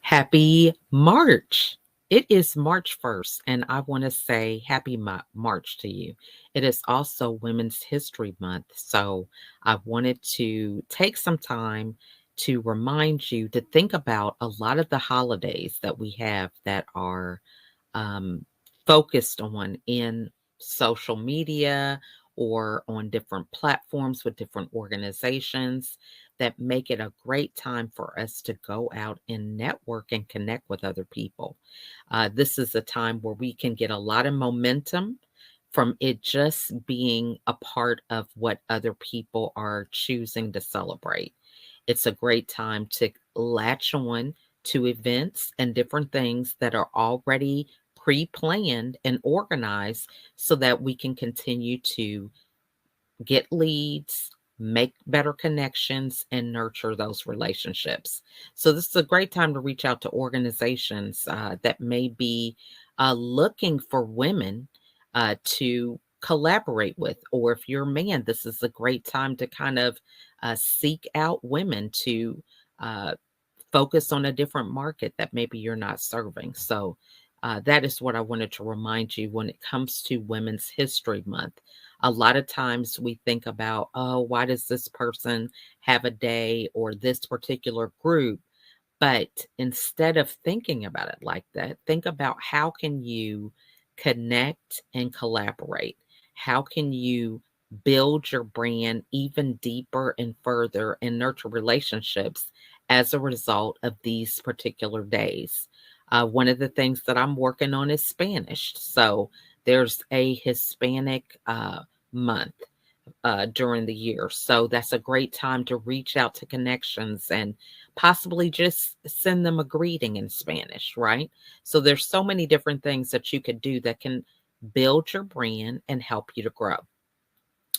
Happy March. It is March 1st, and I want to say happy March to you. It is also Women's History Month. So I wanted to take some time to remind you to think about a lot of the holidays that we have that are um, focused on in social media or on different platforms with different organizations that make it a great time for us to go out and network and connect with other people. This is a time where we can get a lot of momentum from it just being a part of what other people are choosing to celebrate. It's a great time to latch on to events and different things that are already pre planned and organized so that we can continue to get leads, make better connections, and nurture those relationships. So, this is a great time to reach out to organizations that may be looking for women to collaborate with. Or if you're a man, this is a great time to kind of seek out women to. Uh, Focus on a different market that maybe you're not serving. So, that is what I wanted to remind you when it comes to Women's History Month. A lot of times we think about, oh, why does this person have a day or this particular group? But instead of thinking about it like that, think about how can you connect and collaborate? How can you build your brand even deeper and further and nurture relationships as a result of these particular days? One of the things that I'm working on is Spanish. So there's a Hispanic month during the year. So that's a great time to reach out to connections and possibly just send them a greeting in Spanish, right? So there's so many different things that you could do that can build your brand and help you to grow.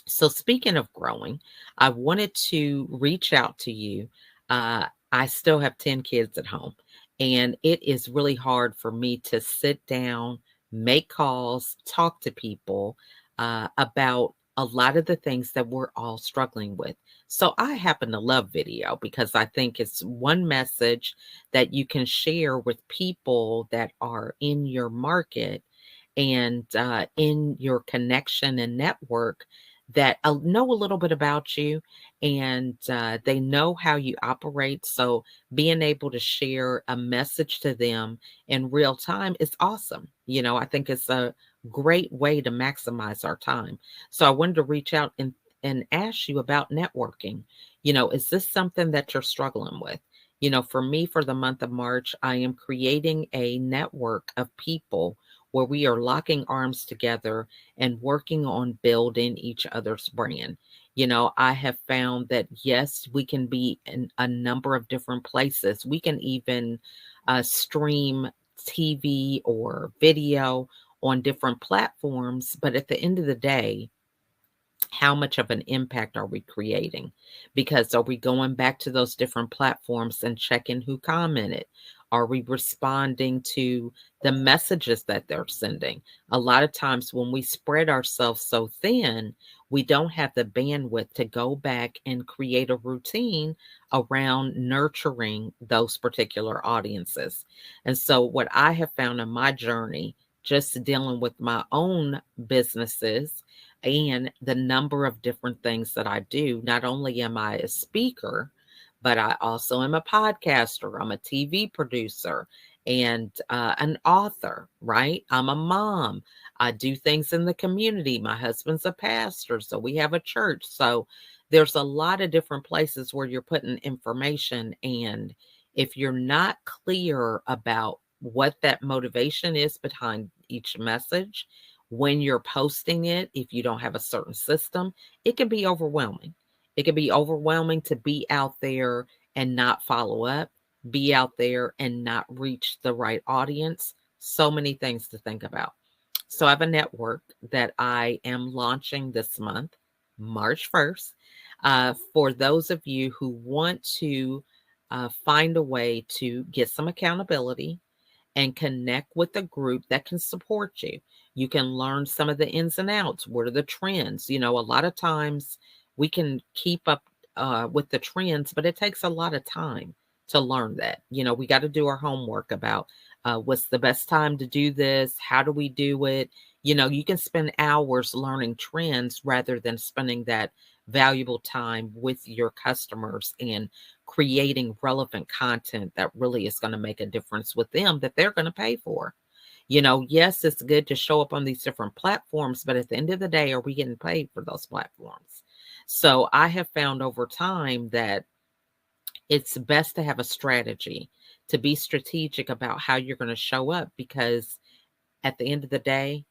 So speaking of growing, I wanted to reach out to you. I still have 10 kids at home, and it is really hard for me to sit down, make calls, talk to people about a lot of the things that we're all struggling with. So I happen to love video because I think it's one message that you can share with people that are in your market and in your connection and network that know a little bit about you, and they know how you operate. So being able to share a message to them in real time is awesome. I think it's a great way to maximize our time. So I wanted to reach out and ask you about networking. Is this something that you're struggling with? For me, for the month of March, I am creating a network of people where we are locking arms together and working on building each other's brand. I have found that yes, we can be in a number of different places. We can even stream TV or video on different platforms, but at the end of the day, how much of an impact are we creating? Because are we going back to those different platforms and checking who commented? Are we responding to the messages that they're sending? A lot of times when we spread ourselves so thin, we don't have the bandwidth to go back and create a routine around nurturing those particular audiences. And so, what I have found in my journey, just dealing with my own businesses and the number of different things that I do. Not only am I a speaker, but I also am a podcaster, I'm a TV producer, and an author, right? I'm a mom. I do things in the community. My husband's a pastor, so we have a church. So there's a lot of different places where you're putting information. And if you're not clear about what that motivation is behind each message, when you're posting it, if you don't have a certain system, it can be overwhelming. It can be overwhelming to be out there and not follow up, be out there and not reach the right audience. So many things to think about. So I have a network that I am launching this month, March 1st, for those of you who want to find a way to get some accountability and connect with a group that can support you. You can learn some of the ins and outs. What are the trends? A lot of times we can keep up with the trends, but it takes a lot of time to learn that. We got to do our homework about what's the best time to do this, how do we do it. You can spend hours learning trends rather than spending that valuable time with your customers and creating relevant content that really is going to make a difference with them that they're going to pay for. Yes, it's good to show up on these different platforms, but at the end of the day, are we getting paid for those platforms? So I have found over time that it's best to have a strategy, to be strategic about how you're going to show up, because at the end of the day,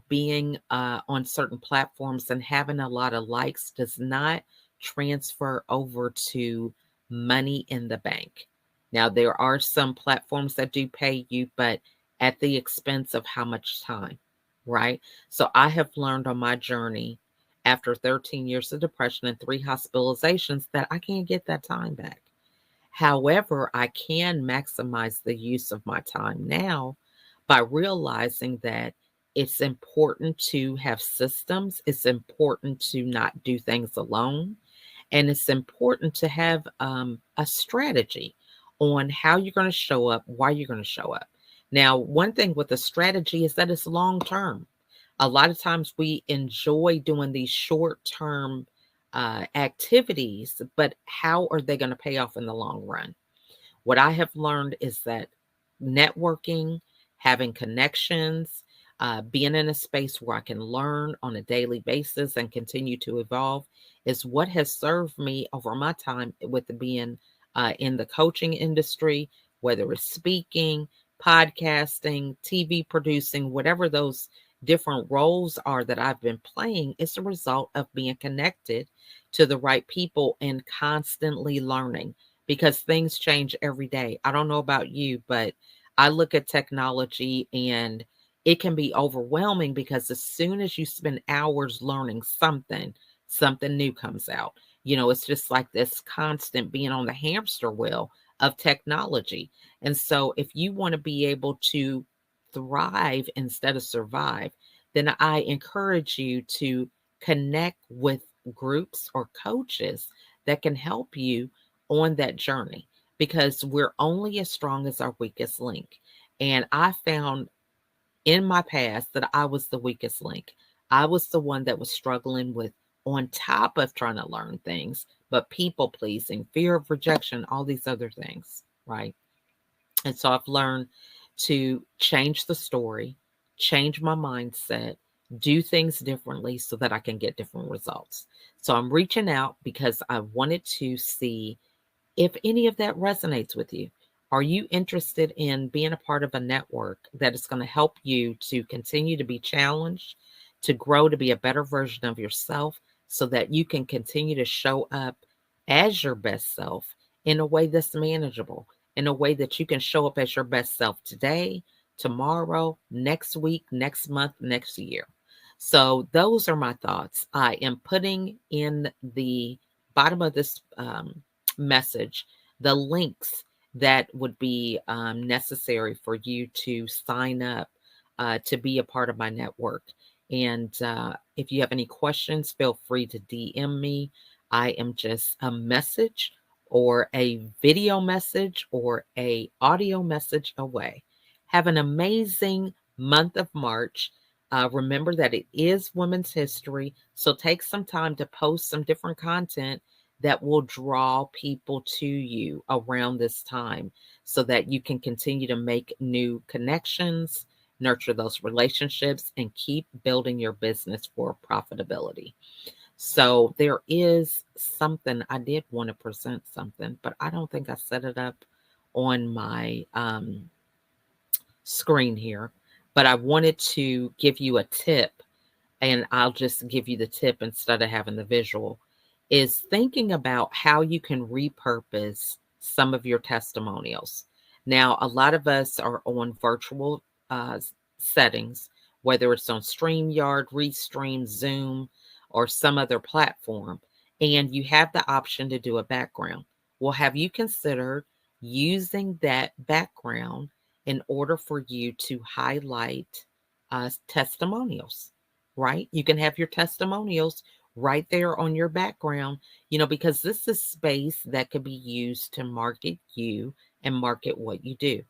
being on certain platforms and having a lot of likes does not transfer over to money in the bank. Now, there are some platforms that do pay you, but at the expense of how much time, right? So I have learned on my journey after 13 years of depression and 3 hospitalizations that I can't get that time back. However, I can maximize the use of my time now by realizing that it's important to have systems. It's important to not do things alone. And it's important to have a strategy on how you're going to show up, why you're going to show up. Now, one thing with a strategy is that it's long term. A lot of times we enjoy doing these short term activities, but how are they going to pay off in the long run? What I have learned is that networking, having connections, being in a space where I can learn on a daily basis and continue to evolve is what has served me over my time with being in the coaching industry, whether it's speaking, podcasting, TV producing, whatever those different roles are that I've been playing. It's a result of being connected to the right people and constantly learning, because things change every day. I don't know about you, but I look at technology and it can be overwhelming, because as soon as you spend hours learning something, something new comes out. It's just like this constant being on the hamster wheel of technology. And so if you want to be able to thrive instead of survive, then I encourage you to connect with groups or coaches that can help you on that journey, because we're only as strong as our weakest link. And I found in my past that I was the weakest link. I was the one that was struggling with, on top of trying to learn things, but people pleasing, fear of rejection, all these other things, right? And so I've learned to change the story, change my mindset, do things differently so that I can get different results. So I'm reaching out because I wanted to see if any of that resonates with you. Are you interested in being a part of a network that is going to help you to continue to be challenged, to grow, to be a better version of yourself, so that you can continue to show up as your best self in a way that's manageable, in a way that you can show up as your best self today, tomorrow, next week, next month, next year? So, those are my thoughts. I am putting in the bottom of this message the links that would be necessary for you to sign up to be a part of my network. And if you have any questions, feel free to DM me. I am just a message or a video message or a audio message away. Have an amazing month of March. Remember that it is Women's History, so take some time to post some different content that will draw people to you around this time, so that you can continue to make new connections, nurture those relationships, and keep building your business for profitability. So there is something I did want to present something, but I don't think I set it up on my screen here. But I wanted to give you a tip, and I'll just give you the tip instead of having the visual, is thinking about how you can repurpose some of your testimonials. Now, a lot of us are on virtual settings, whether it's on StreamYard, Restream, Zoom, or some other platform, and you have the option to do a background. Well, have you considered using that background in order for you to highlight testimonials? Right? You can have your testimonials right there on your background, because this is space that could be used to market you and market what you do.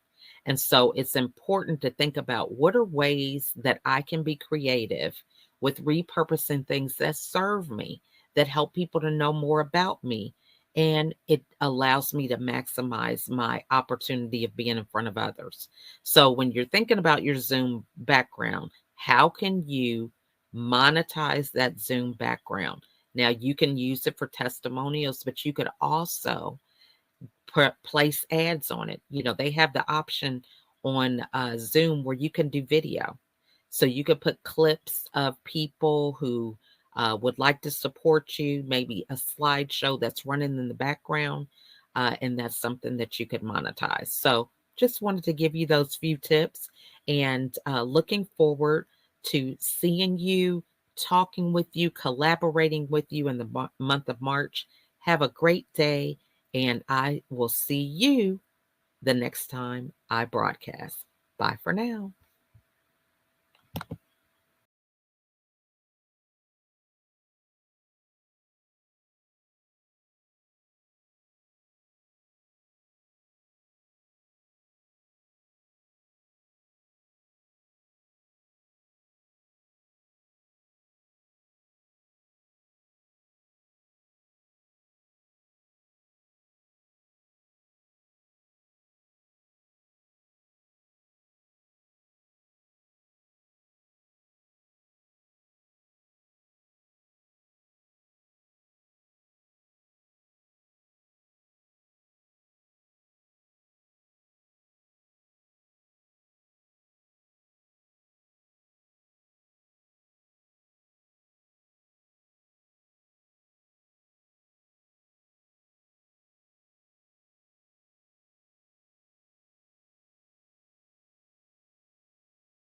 And so it's important to think about what are ways that I can be creative with repurposing things that serve me, that help people to know more about me. And it allows me to maximize my opportunity of being in front of others. So when you're thinking about your Zoom background, how can you monetize that Zoom background? Now, you can use it for testimonials, but you could also place ads on it. They have the option on Zoom where you can do video. So you could put clips of people who would like to support you, maybe a slideshow that's running in the background, and that's something that you could monetize. So just wanted to give you those few tips, and looking forward to seeing you, talking with you, collaborating with you in the month of March. Have a great day, and I will see you the next time I broadcast. Bye for now.